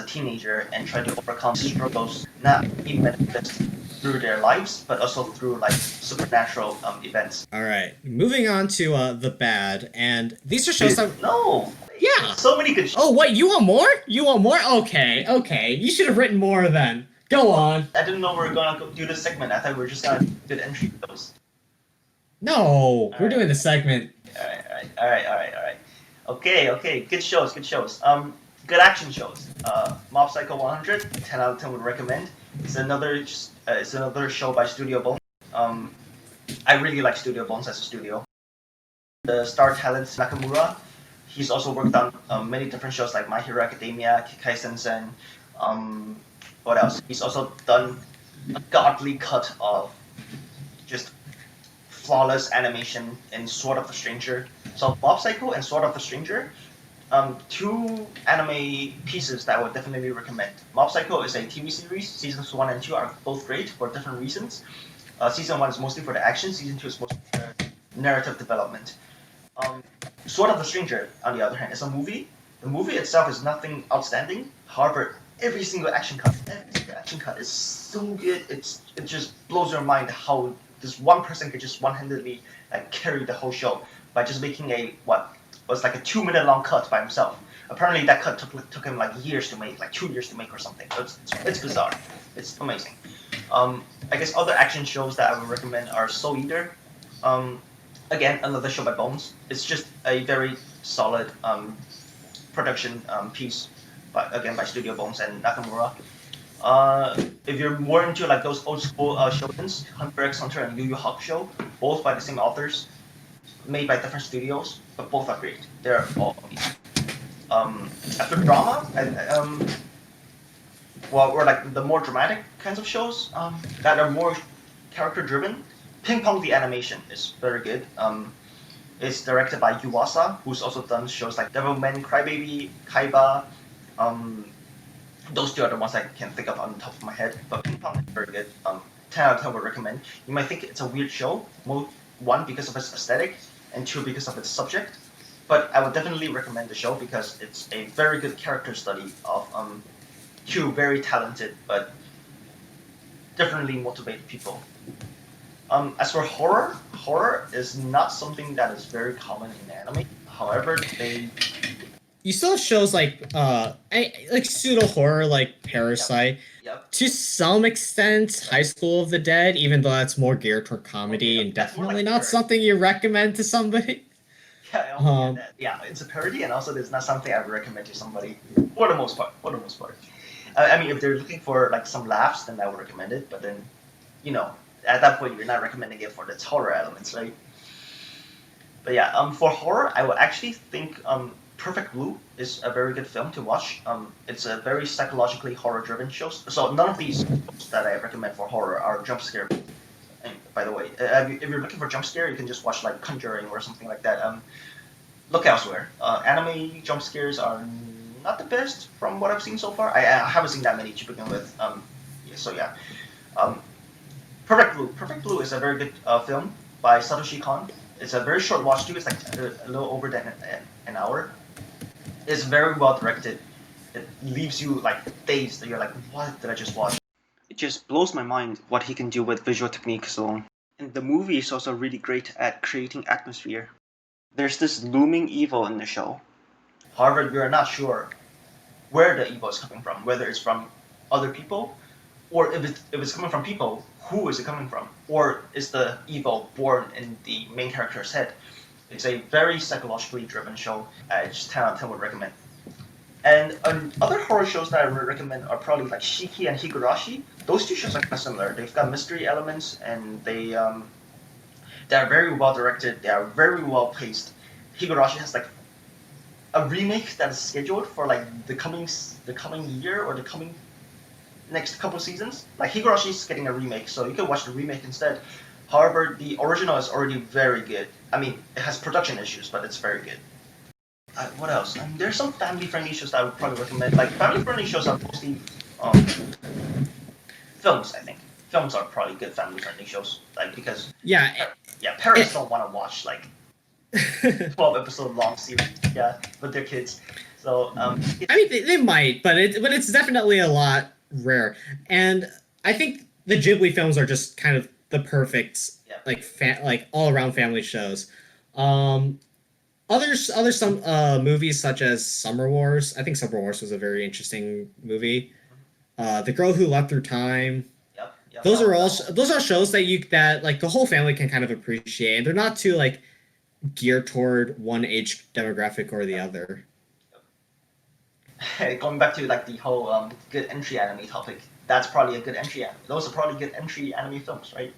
teenager and trying to overcome struggles, not even manifest through their lives, but also through like supernatural events. All right, moving on to the bad, and these are shows that No. yeah. So many good. Oh, what? You want more? You want more? Okay, okay. You should have written more then. Go on. I didn't know we were gonna do this segment. I thought we were just gonna do the entry shows. No, we're Alright. doing the segment. All right. Okay. Good shows. Good action shows. Mob Psycho 100, 10 out of 10 would recommend. It's another show by Studio Bones. I really like Studio Bones as a studio. The star talent Nakamura, he's also worked on many different shows like My Hero Academia, Kikai Sensen. What else? He's also done a godly cut of just flawless animation in Sword of the Stranger. So Mob Psycho and Sword of the Stranger, two anime pieces that I would definitely recommend. Mob Psycho is a TV series. Seasons 1 and 2 are both great for different reasons. Season 1 is mostly for the action. Season 2 is mostly for narrative development. Sword of the Stranger, on the other hand, is a movie. The movie itself is nothing outstanding. However, every single action cut is so good. It just blows your mind how this one person could just one-handedly like carry the whole show by just making a what was like a 2 minute long cut by himself. Apparently, that cut took him like years to make, like 2 years to make or something. So it's bizarre. It's amazing. I guess other action shows that I would recommend are Soul Eater. Again, another show by Bones. It's just a very solid production piece, by Studio Bones and Nakamura. If you're more into like those old school shows, Hunter x Hunter and Yu Yu Hakusho, both by the same authors, made by different studios, but both are great. They're all amazing. After drama, or like the more dramatic kinds of shows that are more character driven, Ping Pong the Animation is very good. It's directed by Yuasa, who's also done shows like Devilman Crybaby, Kaiba. Those two are the ones I can think of on the top of my head, but Ping Pong is very good. 10 out of 10 would recommend. You might think it's a weird show, one, because of its aesthetic, and two, because of its subject. But I would definitely recommend the show because it's a very good character study of two very talented but differently motivated people. As for horror is not something that is very common in anime. However, You still have shows like like pseudo horror like Parasite. Yep. To some extent, High School of the Dead, even though that's more geared toward comedy Okay, and that's more definitely like not parody. something you recommend to somebody. Yeah, I also get that. Yeah, it's a parody, and also it's not something I would recommend to somebody for the most part. I mean, if they're looking for like some laughs, then I would recommend it. But then, you know, at that point, you're not recommending it for its horror elements, right? But yeah, for horror, I would actually think Perfect Blue is a very good film to watch. It's a very psychologically horror-driven show. So none of these shows that I recommend for horror are jump scare. And by the way, if you're looking for jump scare, you can just watch like Conjuring or something like that. Look elsewhere. Anime jump scares are not the best from what I've seen so far. I haven't seen that many to begin with. Yeah, so yeah. Um, Perfect Blue. Perfect Blue is a very good film by Satoshi Kon. It's a very short watch too. It's like a little over than an hour. It's very well directed. It leaves you like dazed. You're like, what did I just watch? It just blows my mind what he can do with visual techniques alone. And the movie is also really great at creating atmosphere. There's this looming evil in the show. However, you're not sure where the evil is coming from, whether it's from other people, or if it's coming from people, who is it coming from? Or is the evil born in the main character's head? It's a very psychologically driven show. I just 10 out of 10 would recommend. And other horror shows that I would recommend are probably like Shiki and Higurashi. Those two shows are kind of similar. They've got mystery elements, and they're very well directed. They are very well paced. Higurashi has like a remake that is scheduled for like the coming year or the coming next couple seasons. Like Higurashi is getting a remake, so you can watch the remake instead. However, the original is already very good. I mean, it has production issues, but it's very good. What else? There's some family-friendly shows that I would probably recommend. Like family-friendly shows are mostly um, films. I think films are probably good family-friendly shows. Like because yeah, parents don't want to watch like 12-episode long series, yeah, with their kids. So I mean, they might, but it's definitely a lot rare. And I think the Ghibli films are just kind of the perfect like all around family shows. Um, other some movies such as Summer Wars. I think Summer Wars was a very interesting movie. The Girl Who Leapt Through Time. Those are shows that like the whole family can kind of appreciate. And they're not too like geared toward one age demographic or the other. Going back to like the whole good entry anime topic, that's probably a good entry anime. Those are probably good entry anime films, right?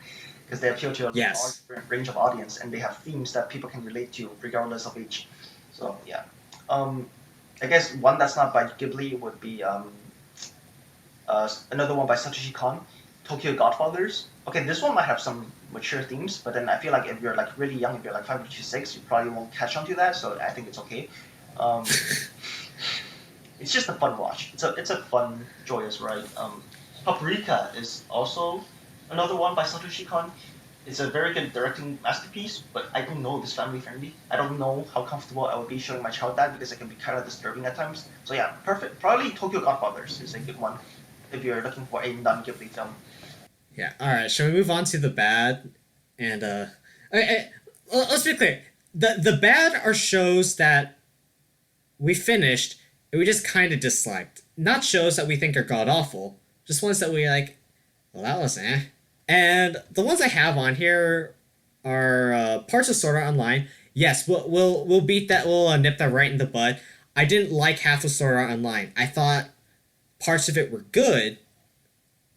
Because they appeal to a large range of audience and they have themes that people can relate to regardless of age. So yeah, I guess one that's not by Ghibli would be another one by Satoshi Kon, Tokyo Godfathers. Okay, this one might have some mature themes, but then I feel like if you're like really young, if you're like 5 to 6, you probably won't catch on to that. So I think it's okay. It's just a fun watch. It's a fun, joyous ride. Paprika is also another one by Satoshi Kon. It's a very good directing masterpiece, but I don't know if it's family friendly. I don't know how comfortable I would be showing my child that because it can be kind of disturbing at times. So yeah, perfect. Probably Tokyo Godfathers is a good one if you're looking for a non-Ghibli film. Yeah. All right. Shall we move on to the bad? And let's be clear. The bad are shows that we finished and we just kind of disliked. Not shows that we think are god awful. Just ones that we like. Well, that was eh. And the ones I have on here are parts of Sword Art Online. Yes, we'll beat that. We'll nip that right in the bud. I didn't like half of Sword Art Online. I thought parts of it were good.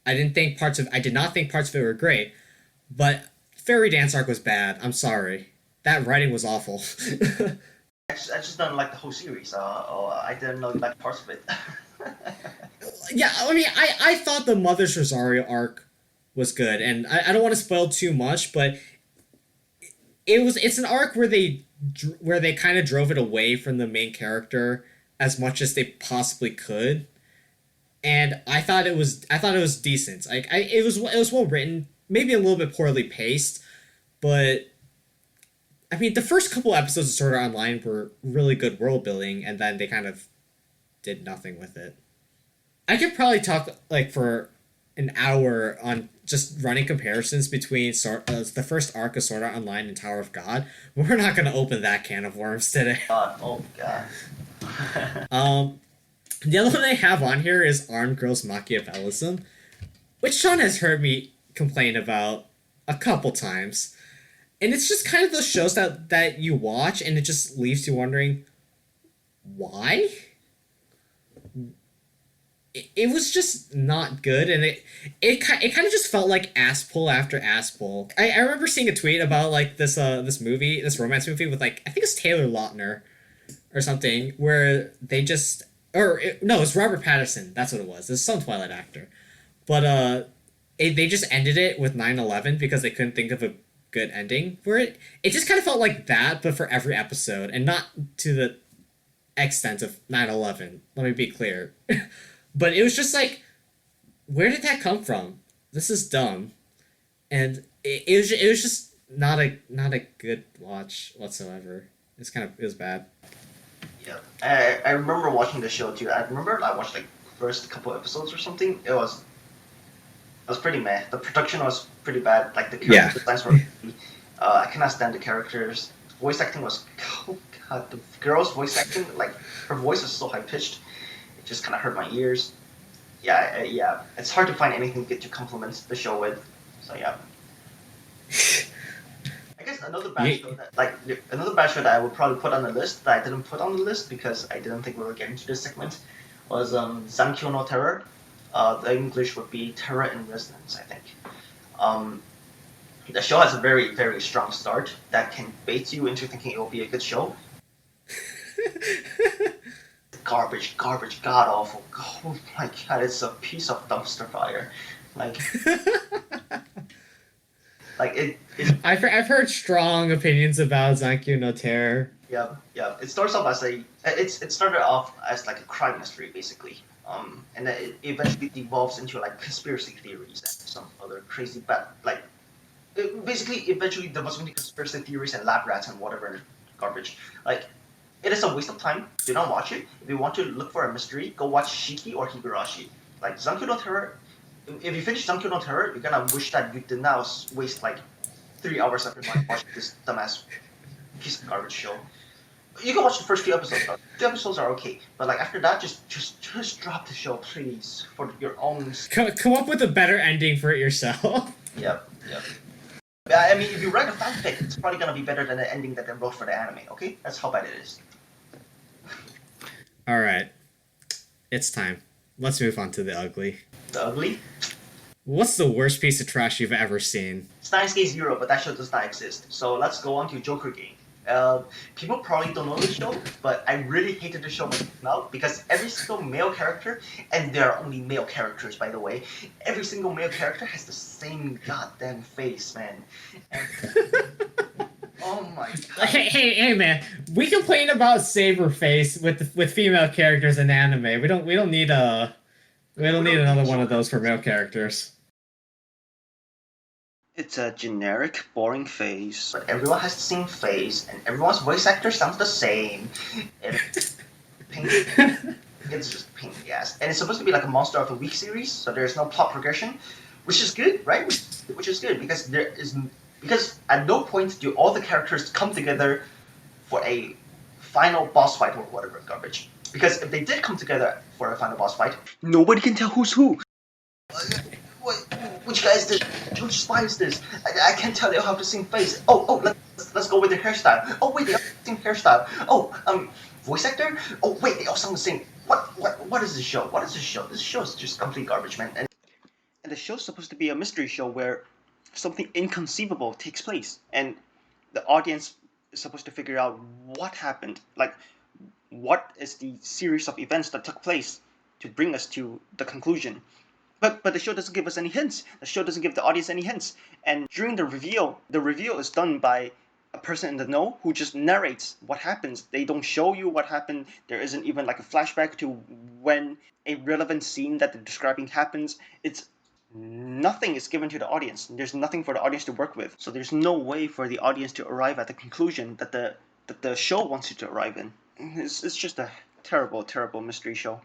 I did not think parts of it were great. But Fairy Dance Arc was bad. I'm sorry. That writing was awful. I just don't like the whole series. I didn't know you liked parts of it. Yeah, I mean, I thought the Mother's Rosario arc was good, and I don't want to spoil too much, but it's an arc where they kind of drove it away from the main character as much as they possibly could, and I thought it was decent. Like it was well written, maybe a little bit poorly paced, but I mean the first couple episodes of Sword Art Online were really good world building, and then they kind of did nothing with it. I could probably talk like for an hour on just running comparisons between the first arc of Sword Art Online and Tower of God. We're not going to open that can of worms today. Oh god. The other one I have on here is Armed Girls Machiavellism, which Sean has heard me complain about a couple times. And it's just kind of those shows that you watch and it just leaves you wondering, why? it was just not good, and it kind of just felt like ass pull after ass pull. I remember seeing a tweet about like this movie, this romance movie with like I think it's Taylor Lautner or something, where they just no, it's Robert Pattinson. That's what it was. It's some Twilight actor, but they just ended it with 9/11 because they couldn't think of a good ending for it. It just kind of felt like that, but for every episode, and not to the extent of 9/11. Let me be clear. But it was just like, where did that come from? This is dumb, and it was just not a good watch whatsoever. It was bad. Yeah, I remember watching the show too. I remember I watched like first couple episodes or something. It was pretty meh. The production was pretty bad. Like the character designs were. I cannot stand the characters. Voice acting was. Oh god, the girl's voice acting, like her voice is so high pitched. It just kind of hurt my ears. Yeah. It's hard to find anything good to compliment the show with. So yeah. I guess another bad show that I would probably put on the list that I didn't put on the list because I didn't think we were getting to this segment was Zankyo no Terror. The English would be Terror in Residence, I think. The show has a very, very strong start that can bait you into thinking it will be a good show. Garbage, god awful. Oh my god, it's a piece of dumpster fire. Like, I've heard strong opinions about Zankyo no Terror. Yeah. It starts off as it started off as like a crime mystery basically. And then it eventually devolves into like conspiracy theories and some other crazy eventually devolves into conspiracy theories and lab rats and whatever garbage. Like, it is a waste of time. Do not watch it. If you want to look for a mystery, go watch Shiki or Higurashi. Like, Zankyo no Terror, if you finish Zankyo no Terror, you're gonna wish that you did not waste like 3 hours of your life watching this dumbass piece of garbage show. You can watch the first few episodes. The episodes are okay, but like after that, just drop the show, please, for your own. Come up with a better ending for it yourself. Yep. I mean, if you write a fanfic, it's probably gonna be better than the ending that they wrote for the anime. Okay, that's how bad it is. All right, it's time. Let's move on to the ugly. The ugly? What's the worst piece of trash you've ever seen? Steins Gate Zero, but that show does not exist. So let's go on to Joker Game. People probably don't know the show, but I really hated the show when it came out because every single male character, and there are only male characters by the way, every single male character has the same goddamn face, man. And, oh my god. Hey, man! We complain about Saberface with female characters in anime. We don't need another one of those for male characters. It's a generic, boring face. But everyone has the same face, and everyone's voice actor sounds the same. It's just pain in the ass. And it's supposed to be like a Monster of the Week series, so there's no plot progression, which is good, right? Which is good because at no point do all the characters come together for a final boss fight or whatever garbage. Because if they did come together for a final boss fight, nobody can tell who's who. Which guy is this? Which spy is this? I can't tell. They all have the same face. Let's go with their hairstyle. Oh wait, they all have the same hairstyle. Voice actor. Oh wait, they all sound the same. What is this show? What is this show? This show is just complete garbage, man. And the show's supposed to be a mystery show where something inconceivable takes place, and the audience is supposed to figure out what happened. Like, what is the series of events that took place to bring us to the conclusion. But the show doesn't give us any hints. The show doesn't give the audience any hints. And during the reveal is done by a person in the know who just narrates what happens. They don't show you what happened. There isn't even like a flashback to when a relevant scene that they're describing happens. Nothing is given to the audience. There's nothing for the audience to work with. So there's no way for the audience to arrive at the conclusion that the show wants you to arrive in. It's just a terrible, terrible mystery show.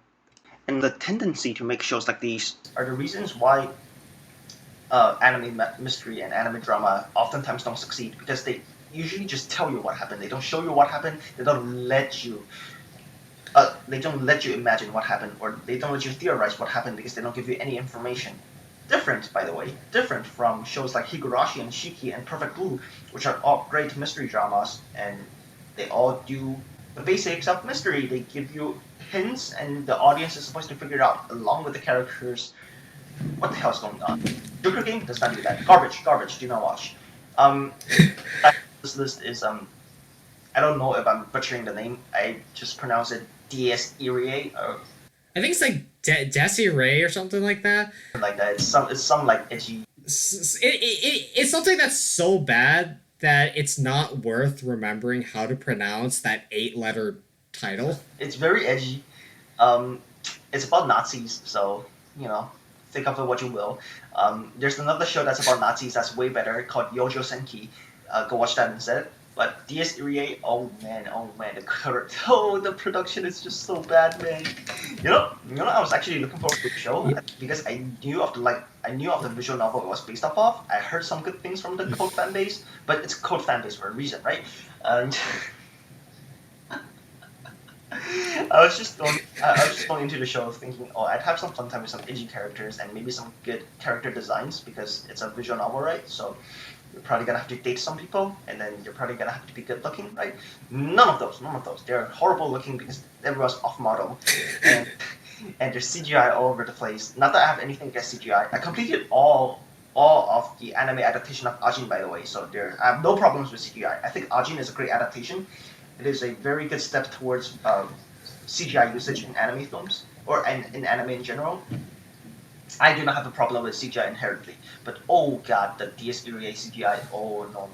And the tendency to make shows like these are the reasons why anime mystery and anime drama oftentimes don't succeed, because they usually just tell you what happened. They don't show you what happened. They don't let you imagine what happened, or they don't let you theorize what happened because they don't give you any information. Different, by the way, from shows like Higurashi and Shiki and Perfect Blue, which are all great mystery dramas, and they all do the basics of mystery. They give you hints, and the audience is supposed to figure it out along with the characters. What the hell's going on? Joker game does not do that. Garbage. Do not watch. This list is I don't know if I'm butchering the name. I just pronounce it Dies Irae or I think it's like Desiree or something like that. like that. It's some like edgy. It's something that's so bad that it's not worth remembering how to pronounce that 8-letter title. It's very edgy. It's about Nazis, so think of it what you will. There's another show that's about Nazis that's way better called Yojo Senki. Go watch that instead. But Dies Irae, oh man, the production is just so bad, man. I was actually looking forward to the show because I knew of the visual novel it was based off of. I heard some good things from the cult fan base, but it's cult fan base for a reason, right? And I was just going into the show thinking, I'd have some fun time with some edgy characters and maybe some good character designs because it's a visual novel, right? So you're probably gonna have to date some people, and then you're probably gonna have to be good looking, right? None of those. They're horrible looking because everyone's off model, and there's CGI all over the place. Not that I have anything against CGI. I completed all of the anime adaptation of Ajin, by the way, so I have no problems with CGI. I think Ajin is a great adaptation. It is a very good step towards CGI usage in anime films, or in anime in general. I do not have a problem with CGI inherently, but oh god, the Dies Irae CGI, oh no,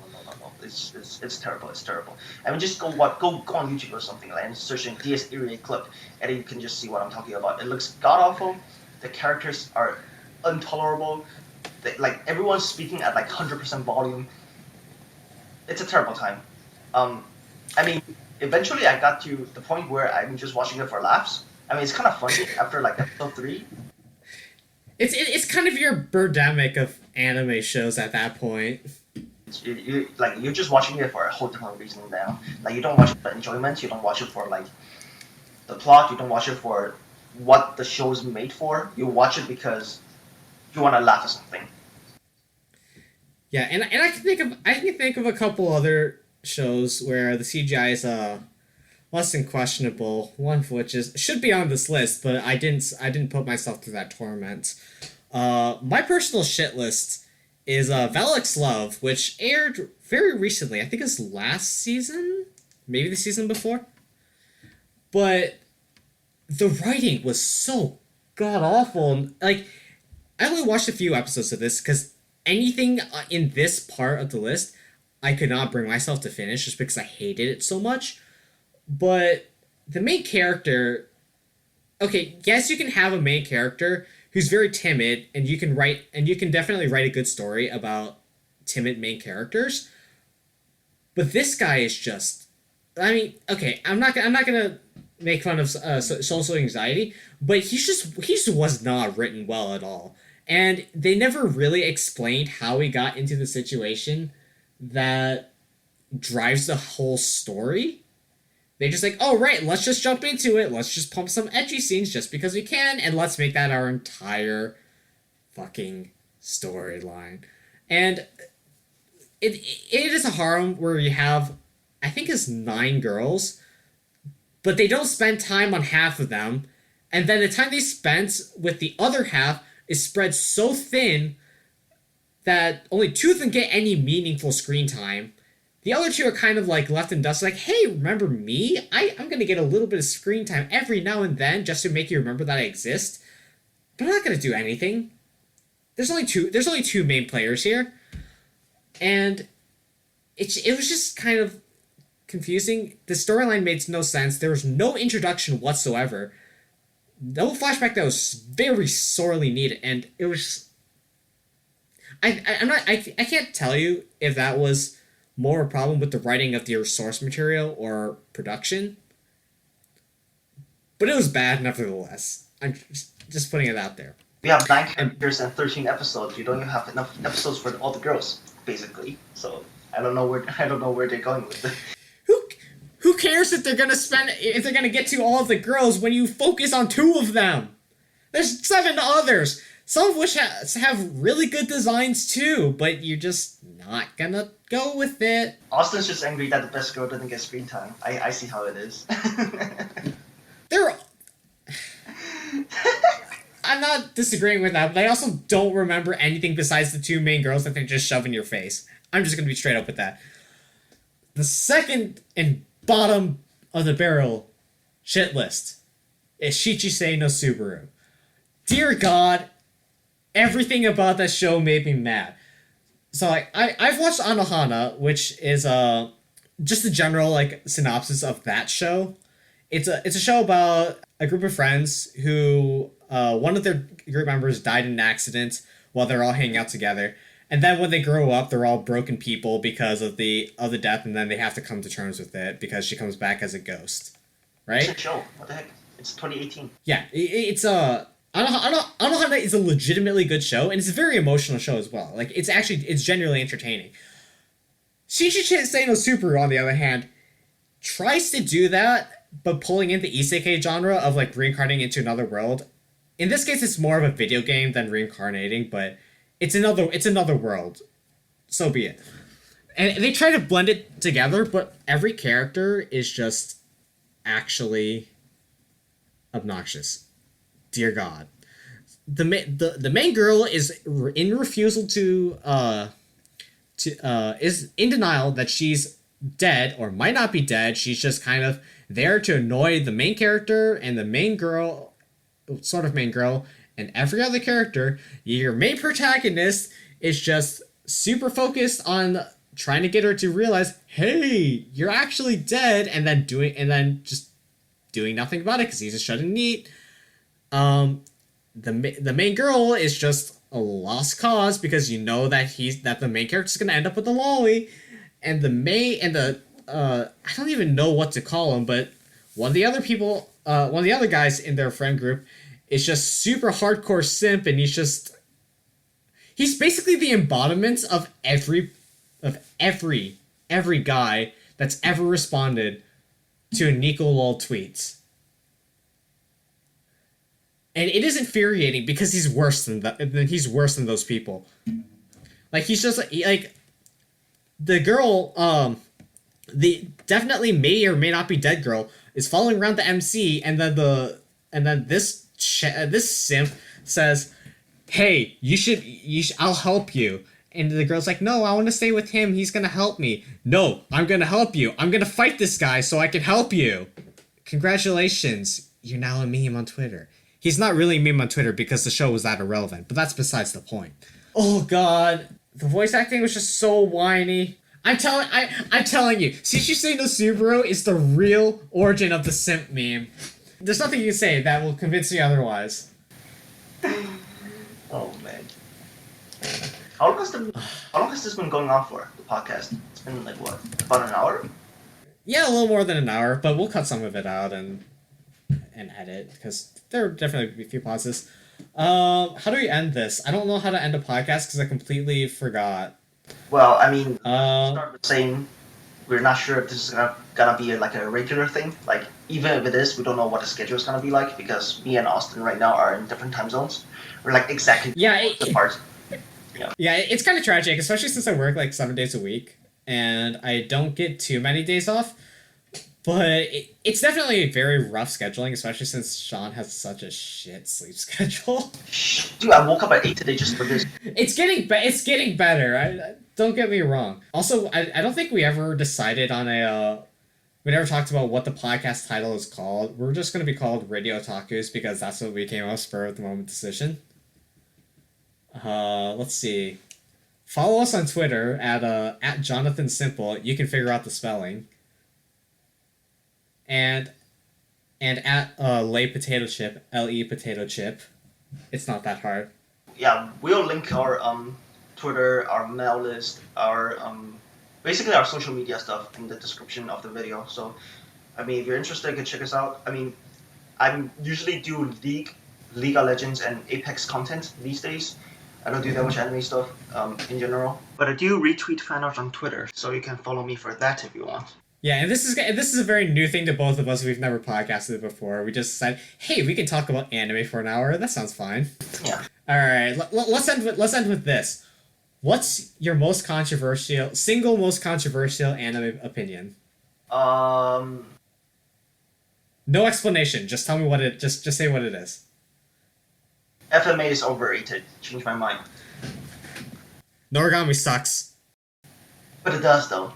it's terrible, I mean, just go on YouTube or something and search in Dies Irae clip, and then you can just see what I'm talking about. It looks god awful, the characters are intolerable, everyone's speaking at 100% volume. It's a terrible time. I mean, eventually I got to the point where I'm just watching it for laughs. I mean, it's kind of funny after episode 3. It's kind of your Birdemic of anime shows at that point. You're just watching it for a whole different reason now. You don't watch it for enjoyment. You don't watch it for the plot. You don't watch it for what the show is made for. You watch it because you want to laugh at something. Yeah, and I can think of a couple other shows where the CGI is less than questionable. One of which should be on this list, but I didn't put myself through that torment. My personal shit list is Valak's Love, which aired very recently. I think it's last season, maybe the season before. But the writing was so god awful. I only watched a few episodes of this because anything in this part of the list I could not bring myself to finish just because I hated it so much. But the main character, okay, yes, you can have a main character who's very timid, and you can definitely write a good story about timid main characters. But this guy is just, I mean, okay, I'm not gonna make fun of social anxiety, but he just was not written well at all, and they never really explained how he got into the situation that drives the whole story. They just oh right, let's just jump into it. Let's just pump some edgy scenes just because we can, and let's make that our entire fucking storyline. And it is a harem where you have, I think it's 9 girls, but they don't spend time on half of them, and then the time they spent with the other half is spread so thin that only 2 of them get any meaningful screen time. The other 2 are kind of left in dust, hey, remember me? I'm going to get a little bit of screen time every now and then just to make you remember that I exist. But I'm not going to do anything. There's only two main players here. And it was just kind of confusing. The storyline made no sense. There was no introduction whatsoever. No flashback that was very sorely needed, and it was... I can't tell you if that was more a problem with the writing of the source material or production, but it was bad nevertheless. I'm just putting it out there. We have 9 characters and 13 episodes. You don't even have enough episodes for all the girls, basically. So I don't know where they're going with it. Who cares if they're gonna get to all of the girls when you focus on 2 of them? There's 7 others. Some of which have really good designs too, but you're just not gonna go with it. Austin's just angry that the best girl doesn't get screen time. I see how it is. I'm not disagreeing with that, but I also don't remember anything besides the two main girls that they just shove in your face. I'm just gonna be straight up with that. The second and bottom of the barrel shit list is Shichisei no Subaru. Dear God, everything about that show made me mad. So like I've watched Anohana, which is just a general like synopsis of that show. It's a show about a group of friends who one of their group members died in an accident while they're all hanging out together. And then when they grow up, they're all broken people because of the death, and then they have to come to terms with it because she comes back as a ghost, right? It's a show. What the heck? It's 2018. Yeah, it's Anohana is a legitimately good show, and it's a very emotional show as well. Like it's genuinely entertaining. Shichisei no Subaru, on the other hand, tries to do that, but pulling in the isekai genre of like reincarnating into another world. In this case, it's more of a video game than reincarnating, but it's another world. So be it. And they try to blend it together, but every character is just actually obnoxious. Dear God. The main girl is in refusal is in denial that she's dead or might not be dead. She's just kind of there to annoy the main character and the main girl, sort of main girl, and every other character. Your main protagonist is just super focused on trying to get her to realize, hey, you're actually dead, and then just doing nothing about it because he's a shouldn't neat. The main girl is just a lost cause because you know that the main character's gonna end up with the lolly, and I don't even know what to call him, but one of the other guys in their friend group is just super hardcore simp, and he's basically the embodiment of every guy that's ever responded to a Nico lol tweets. And it is infuriating because he's worse than those people. Like he's just like the girl, the definitely may or may not be dead girl is following around the MC, and then this simp says, "Hey, you should. I'll help you." And the girl's like, "No, I want to stay with him. He's gonna help me." "No, I'm gonna help you. I'm gonna fight this guy so I can help you." Congratulations, you're now a meme on Twitter. He's not really a meme on Twitter because the show was that irrelevant, but that's besides the point. Oh God, the voice acting was just so whiny. I'm telling you, Shichisei no Subaru is the real origin of the simp meme. There's nothing you can say that will convince me otherwise. Oh man. How long has this been going on for, the podcast? It's been like what, about an hour? Yeah, a little more than an hour, but we'll cut some of it out and edit, because there are definitely a few pauses. How do we end this? I don't know how to end a podcast because I completely forgot. Well, I mean, start with saying we're not sure if this is gonna be like a regular thing. Like, even if it is, we don't know what the schedule is gonna be like because me and Austin right now are in different time zones. We're like exactly apart. Yeah, it's kind of tragic, especially since I work like 7 days a week and I don't get too many days off. But it's definitely a very rough scheduling, especially since Sean has such a shit sleep schedule. Dude, I woke up at 8 today just for this. It's getting better. Don't get me wrong. Also, I don't think we ever decided on we never talked about what the podcast title is called. We're just going to be called RadiOtakus because that's what we came up spur of the moment decision. Let's see. Follow us on Twitter at Jonathan Simple. You can figure out the spelling. And at Lay Potato Chip, LE Potato Chip. It's not that hard. Yeah, we'll link our Twitter, our mail list, our basically our social media stuff in the description of the video. So, I mean, if you're interested, you can check us out. I mean, I usually do League of Legends, and Apex content these days. I don't do that much anime stuff in general. But I do retweet fan art on Twitter, so you can follow me for that if you want. Yeah, and this is a very new thing to both of us. We've never podcasted before. We just decided, hey, we can talk about anime for an hour. That sounds fine. Yeah. All right, let's end with this. What's your most controversial anime opinion? No explanation. Just tell me what it. Just say what it is. FMA is overrated. Change my mind. Noragami sucks. But it does though.